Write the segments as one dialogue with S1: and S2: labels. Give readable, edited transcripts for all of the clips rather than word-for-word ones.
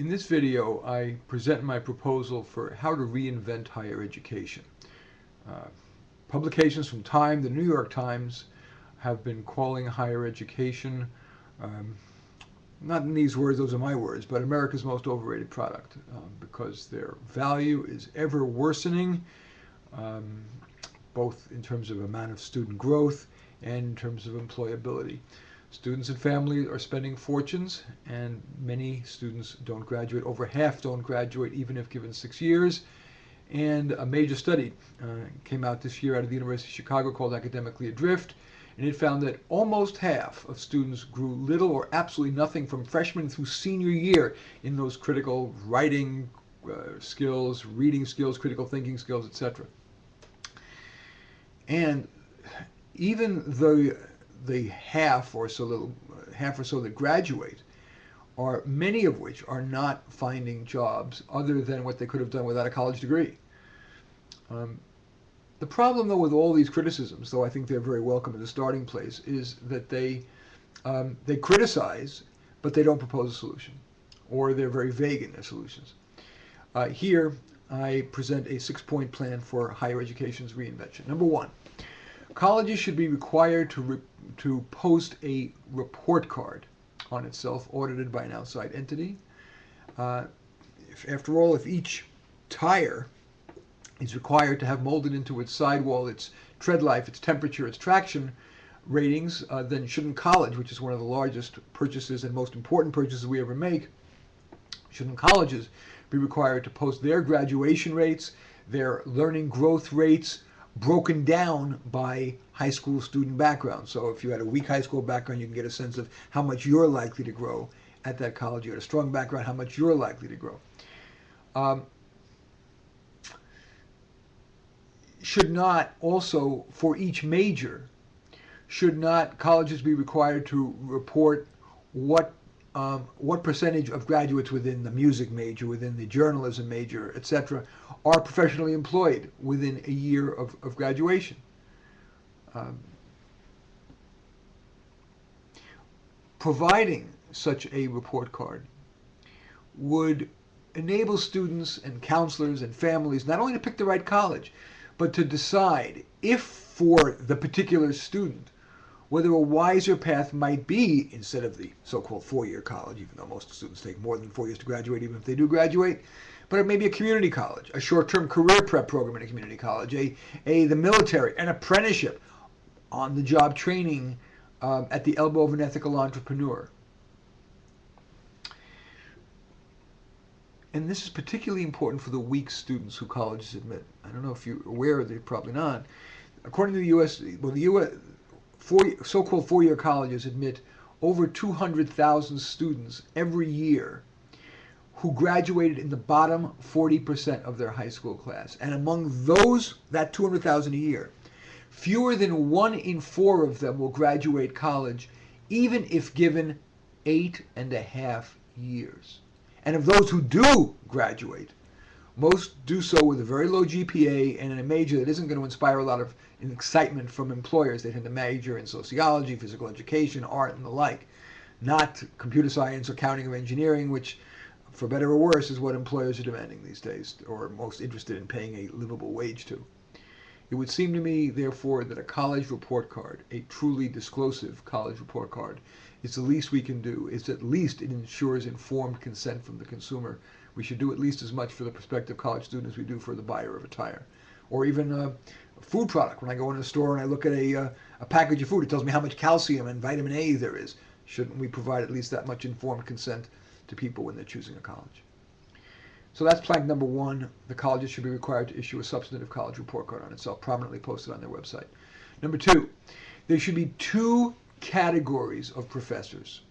S1: In this video, I present my proposal for how to reinvent higher education. Publications from Time, the New York Times, have been calling higher education, not in these words, those are my words, but America's most overrated product because their value is ever worsening, both in terms of amount of student growth and in terms of employability. Students and families are spending fortunes, and many students don't graduate. Over half don't graduate, even if given 6 years. And a major study came out this year out of the University of Chicago called Academically Adrift, and it found that almost half of students grew little or absolutely nothing from freshman through senior year in those critical writing skills, reading skills, critical thinking skills, etc. And even though the half or so that graduate, are many of which are not finding jobs other than what they could have done without a college degree. The problem, though, with all these criticisms, though I think they're very welcome as a starting place, is that they criticize, but they don't propose a solution, or they're very vague in their solutions. Here, I present a 6-point plan for higher education's reinvention. Number one, colleges should be required to post a report card on itself, audited by an outside entity. After all, if each tire is required to have molded into its sidewall its tread life, its temperature, its traction ratings, then shouldn't college, which is one of the largest purchases and most important purchases we ever make, shouldn't colleges be required to post their graduation rates, their learning growth rates, broken down by high school student background? So if you had a weak high school background, you can get a sense of how much you're likely to grow at that college. You had a strong background, how much you're likely to grow. Should not also, for each major, should not colleges be required to report what percentage of graduates within the music major, within the journalism major, etc., are professionally employed within a year of graduation? Providing such a report card would enable students and counselors and families not only to pick the right college, but to decide if for the particular student whether a wiser path might be, instead of the so-called 4-year college, even though most students take more than 4 years to graduate, even if they do graduate, but it may be a community college, a short-term career prep program in a community college, the military, an apprenticeship, on-the-job training at the elbow of an ethical entrepreneur. And this is particularly important for the weak students who colleges admit. I don't know if you're aware of it, probably not. According to the U.S., well, the U.S. So-called 4-year colleges admit over 200,000 students every year who graduated in the bottom 40% of their high school class. And among those, that 200,000 a year, fewer than 1 in 4 of them will graduate college, even if given 8.5 years. And of those who do graduate, most do so with a very low GPA and in a major that isn't going to inspire a lot of excitement from employers. They tend to major in sociology, physical education, art, and the like, not computer science, accounting, or engineering, which, for better or worse, is what employers are demanding these days, or most interested in paying a livable wage to. It would seem to me, therefore, that a college report card, a truly disclosive college report card, is the least we can do. It's at least it ensures informed consent from the consumer. We should do at least as much for the prospective college student as we do for the buyer of a tire. Or even a food product. When I go in a store and I look at a package of food, it tells me how much calcium and vitamin A there is. Shouldn't we provide at least that much informed consent to people when they're choosing a college? So that's plank number one. The colleges should be required to issue a substantive college report card on itself, prominently posted on their website. Number two, there should be 2 categories of professors: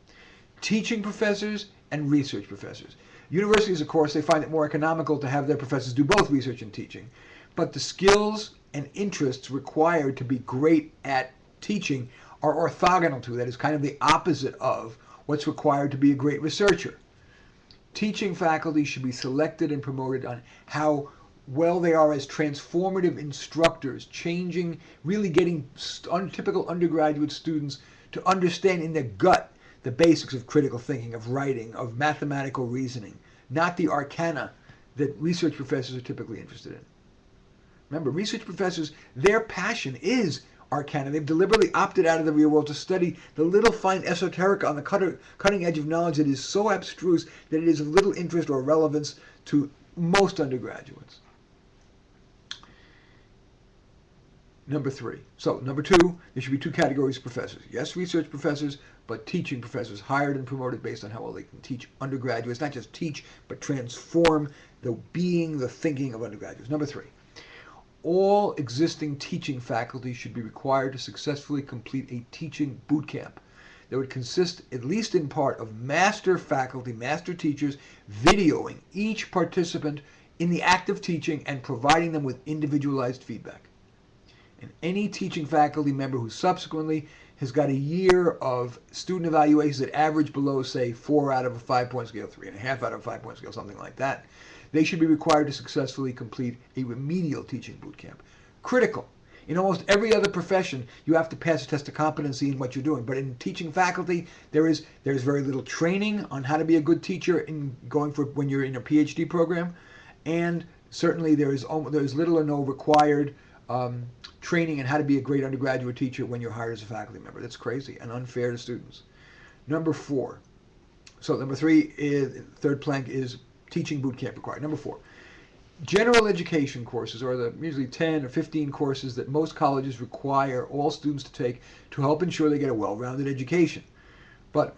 S1: teaching professors and research professors. Universities, of course, they find it more economical to have their professors do both research and teaching. But the skills and interests required to be great at teaching are orthogonal to, that is kind of the opposite of, what's required to be a great researcher. Teaching faculty should be selected and promoted on how well they are as transformative instructors, changing, really getting typical undergraduate students to understand in their gut the basics of critical thinking, of writing, of mathematical reasoning, not the arcana that research professors are typically interested in. Remember, research professors, their passion is arcana. They've deliberately opted out of the real world to study the little fine esoteric on the cutting edge of knowledge that is so abstruse that it is of little interest or relevance to most undergraduates. Number 3. So, number 2, there should be 2 categories of professors. Yes, research professors, but teaching professors, hired and promoted based on how well they can teach undergraduates. Not just teach, but transform the being, the thinking of undergraduates. Number 3. All existing teaching faculty should be required to successfully complete a teaching boot camp that would consist, at least in part, of master faculty, master teachers, videoing each participant in the act of teaching and providing them with individualized feedback. And any teaching faculty member who subsequently has got a year of student evaluations that average below, say, 4 out of a 5-point scale, 3.5 out of a 5-point scale, something like that, they should be required to successfully complete a remedial teaching boot camp. Critical. In almost every other profession, you have to pass a test of competency in what you're doing. But in teaching faculty, there's very little training on how to be a good teacher in going for when you're in a PhD program, and certainly there's little or no required training in how to be a great undergraduate teacher when you're hired as a faculty member. That's crazy and unfair to students. Number 4. So number 3 is, third plank is teaching boot camp required. Number 4. General education courses are the usually 10 or 15 courses that most colleges require all students to take to help ensure they get a well-rounded education. But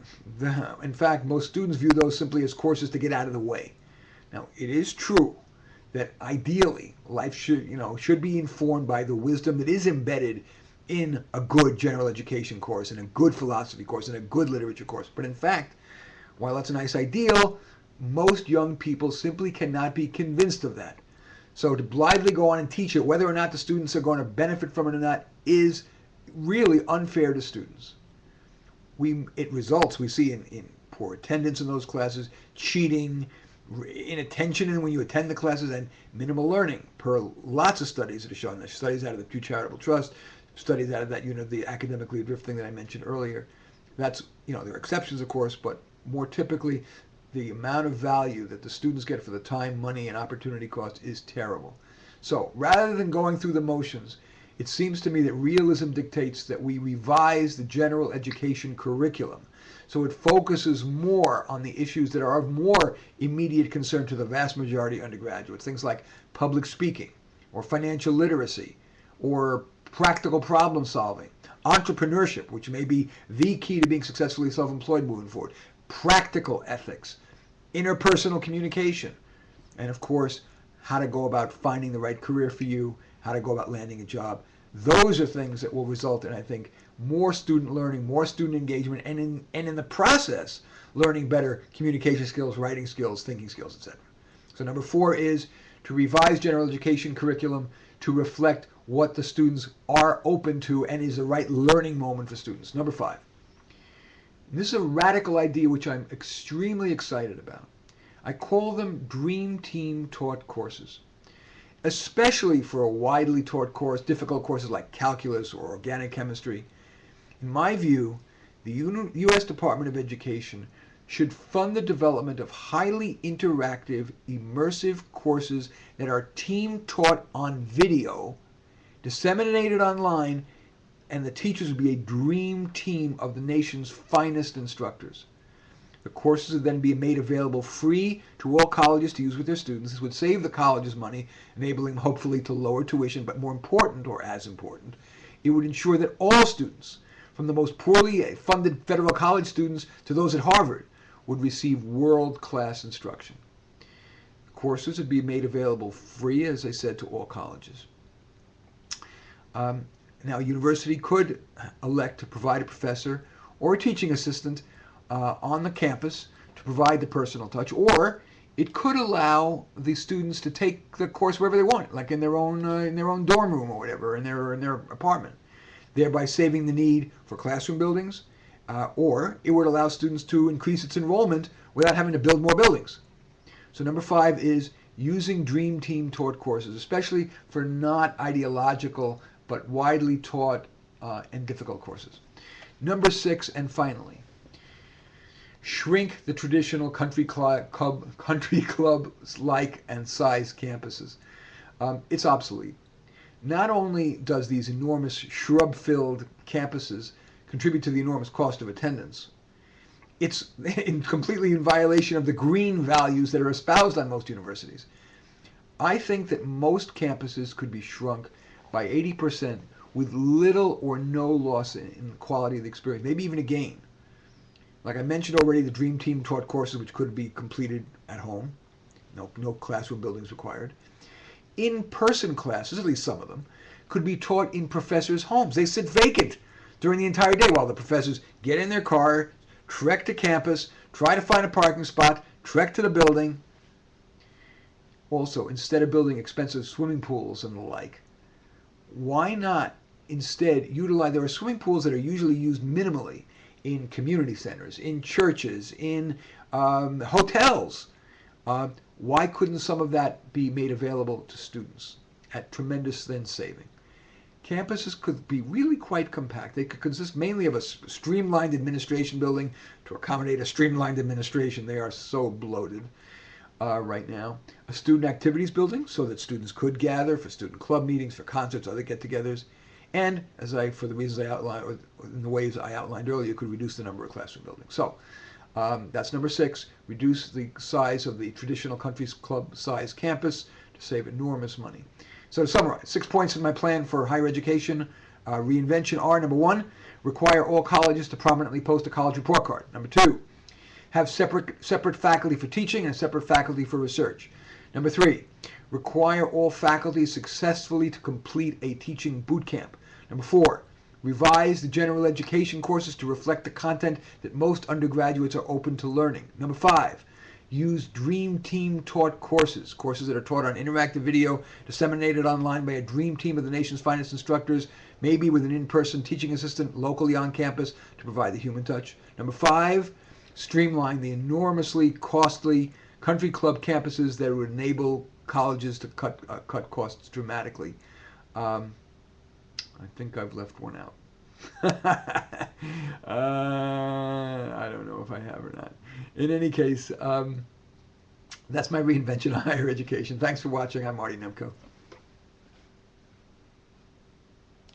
S1: in fact, most students view those simply as courses to get out of the way. Now, it is true that ideally life should be informed by the wisdom that is embedded in a good general education course and a good philosophy course and a good literature course. But in fact, while that's a nice ideal, most young people simply cannot be convinced of that. So to blithely go on and teach it, whether or not the students are going to benefit from it or not, is really unfair to students. It results, we see, in poor attendance in those classes, cheating, inattention in when you attend the classes, and minimal learning, per lots of studies that have shown this. Studies out of the Pew Charitable Trust, studies out of that, the Academically Adrift thing that I mentioned earlier. That's, there are exceptions, of course, but more typically, the amount of value that the students get for the time, money, and opportunity cost is terrible. So rather than going through the motions, it seems to me that realism dictates that we revise the general education curriculum so it focuses more on the issues that are of more immediate concern to the vast majority of undergraduates. Things like public speaking, or financial literacy, or practical problem solving, entrepreneurship, which may be the key to being successfully self-employed moving forward, practical ethics, interpersonal communication, and of course, how to go about finding the right career for you, how to go about landing a job. Those are things that will result in, I think, more student learning, more student engagement, and in the process, learning better communication skills, writing skills, thinking skills, etc. So number 4 is to revise general education curriculum to reflect what the students are open to and is the right learning moment for students. Number 5. This is a radical idea which I'm extremely excited about. I call them Dream Team taught courses, especially for a widely taught course, difficult courses like calculus or organic chemistry. In my view, the U.S. Department of Education should fund the development of highly interactive, immersive courses that are team taught on video, disseminated online, and the teachers would be a dream team of the nation's finest instructors. The courses would then be made available free to all colleges to use with their students. This would save the colleges money, enabling them hopefully to lower tuition, but more important, or as important, it would ensure that all students, from the most poorly funded federal college students to those at Harvard, would receive world-class instruction. Courses would be made available free, as I said, to all colleges. Now, a university could elect to provide a professor or a teaching assistant on the campus to provide the personal touch, or it could allow the students to take the course wherever they want, like in their own dorm room or whatever, in their apartment, thereby saving the need for classroom buildings, or it would allow students to increase its enrollment without having to build more buildings. So number 5 is using Dream Team taught courses, especially for not ideological but widely taught and difficult courses. Number 6, and finally, Shrink the traditional country clubs like and size campuses. It's obsolete. Not only does these enormous shrub-filled campuses contribute to the enormous cost of attendance, it's completely in violation of the green values that are espoused on most universities. I think that most campuses could be shrunk by 80% with little or no loss in the quality of the experience, maybe even a gain. Like I mentioned already, the Dream Team taught courses which could be completed at home. No classroom buildings required. In-person classes, at least some of them, could be taught in professors' homes. They sit vacant during the entire day while the professors get in their car, trek to campus, try to find a parking spot, trek to the building. Also, instead of building expensive swimming pools and the like, why not instead utilize, there are swimming pools that are usually used minimally in community centers, in churches, in hotels. Why couldn't some of that be made available to students at tremendous then saving? Campuses could be really quite compact. They could consist mainly of a streamlined administration building to accommodate a streamlined administration. They are so bloated right now. A student activities building so that students could gather for student club meetings, for concerts, other get-togethers. And for the reasons I outlined, or in the ways I outlined earlier, could reduce the number of classroom buildings. So that's number 6. Reduce the size of the traditional country club size campus to save enormous money. So to summarize, 6 points in my plan for higher education reinvention are: number 1, require all colleges to prominently post a college report card. Number 2, have separate faculty for teaching and separate faculty for research. Number 3, require all faculty successfully to complete a teaching boot camp. Number 4, revise the general education courses to reflect the content that most undergraduates are open to learning. Number 5, use Dream Team taught courses that are taught on interactive video, disseminated online by a dream team of the nation's finest instructors, maybe with an in-person teaching assistant locally on campus to provide the human touch. Number 5, streamline the enormously costly country club campuses that would enable colleges to cut costs dramatically. I think I've left one out. I don't know if I have or not. In any case, that's my reinvention of higher education. Thanks for watching. I'm Marty Nemko.